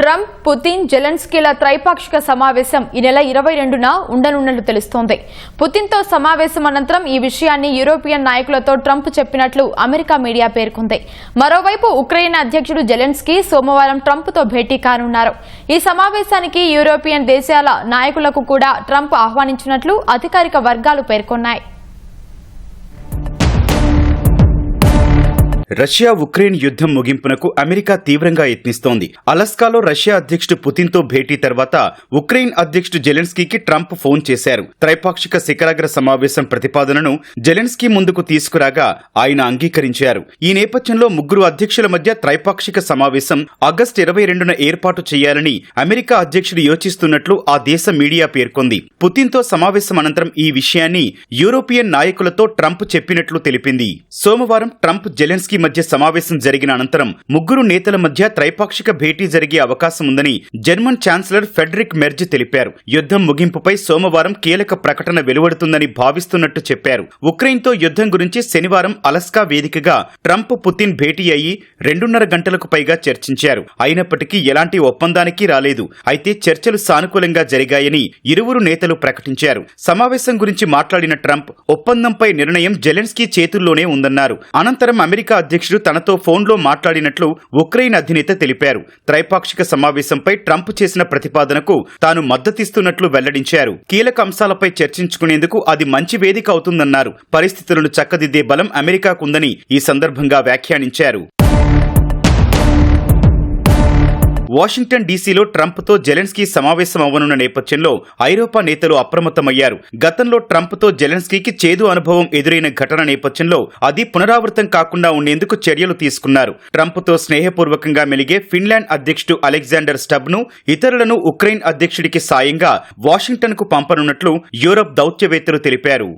Trump, Putin, జెలెన్స్కీల త్రైపాక్షిక సమావేశం ఈ నెల 22న ఉండనున్నట్లు తెలుస్తోంది. పుతిన్తో సమావేశం అనంతరం ఈ విషయాన్ని యూరోపియన్ నాయకులతో ట్రంప్ చెప్పినట్లు అమెరికా మీడియా పేర్కొంది. మరోవైపు ఉక్రెయిన్ అధ్యక్షుడు జెలెన్స్కీ సోమవారం ట్రంప్తో భేటీ కానున్నారు. ఈ సమావేశానికి యూరోపియన్ దేశాల నాయకులకు కూడా ట్రంప్ ఆహ్వానించినట్లు అధికారిక వర్గాలు పేర్కొన్నాయి. రష్యా ఉక్రెయిన్ యుద్ధం ముగింపునకు అమెరికా తీవ్రంగా యత్నిస్తోంది. అలస్కాలో రష్యా అధ్యక్షుడు పుతిన్తో భేటీ తర్వాత ఉక్రెయిన్ అధ్యక్షుడు జెలెన్స్కీకి ట్రంప్ ఫోన్ చేశారు. త్రైపాక్షిక శిఖరాగ్ర సమావేశం ప్రతిపాదనను జెలెన్స్కీ ముందుకు తీసుకురాగా ఆయన అంగీకరించారు. ఈ నేపథ్యంలో ముగ్గురు అధ్యక్షుల మధ్య త్రైపాక్షిక సమావేశం ఆగస్టు 22న ఏర్పాటు చేయాలని అమెరికా అధ్యక్షుడు యోచిస్తున్నట్లు ఆ దేశ మీడియా పేర్కొంది. పుతిన్తో సమావేశం అనంతరం ఈ విషయాన్ని యూరోపియన్ నాయకులతో ట్రంప్ చెప్పినట్లు తెలిపింది. సోమవారం ట్రంప్, జెలెన్స్కీ మధ్య సమావేశం జరిగిన అనంతరం ముగ్గురు నేతల మధ్య త్రైపాక్షిక భేటీ జరిగే అవకాశం ఉందని జర్మన్ ఛాన్సలర్ ఫెడరిక్ మెర్జ్ తెలిపారు. యుద్ధం ముగింపుపై సోమవారం కీలక ప్రకటన వెలువడుతుందని భావిస్తున్నట్టు చెప్పారు. ఉక్రెయిన్తో యుద్ధం గురించి శనివారం అలస్కా వేదికగా ట్రంప్, పుతిన్ భేటీ అయ్యి 2.5 గంటలకు పైగా చర్చించారు. అయినప్పటికీ ఎలాంటి ఒప్పందానికి రాలేదు. అయితే చర్చలు సానుకూలంగా జరిగాయని ఇరువురు నేతలు ప్రకటించారు. సమావేశం గురించి మాట్లాడిన ట్రంప్, ఒప్పందంపై నిర్ణయం జెలెన్స్కీ చేతుల్లోనే ఉందన్నారు. అనంతరం అమెరికా అధ్యక్షుడు తనతో ఫోన్లో మాట్లాడినట్లు ఉక్రెయిన్ అధినేత తెలిపారు. త్రైపాక్షిక సమావేశంపై ట్రంప్ చేసిన ప్రతిపాదనకు తాను మద్దతిస్తున్నట్లు వెల్లడించారు. కీలక అంశాలపై చర్చించుకునేందుకు అది మంచి వేదిక అవుతుందన్నారు. పరిస్థితులను చక్కదిద్దే బలం అమెరికాకుందని ఈ సందర్భంగా వ్యాఖ్యానించారు. వాషింగ్టన్ డీసీలో ట్రంప్తో జెలెన్స్కీ సమావేశం అవ్వనున్న నేపథ్యంలో ఐరోపా నేతలు అప్రమత్తమయ్యారు. గతంలో ట్రంప్తో జెలెన్స్కీకి చేదు అనుభవం ఎదురైన ఘటన నేపథ్యంలో అది పునరావృతం కాకుండా ఉండేందుకు చర్యలు తీసుకున్నారు. ట్రంప్తో స్నేహపూర్వకంగా మెలిగే ఫిన్లాండ్ అధ్యక్షుడు అలెగ్జాండర్ స్టబ్ను, ఇతరులను ఉక్రెయిన్ అధ్యక్షుడికి సాయంగా వాషింగ్టన్కు పంపనున్నట్లు యూరప్ దౌత్యవేత్తలు తెలిపారు.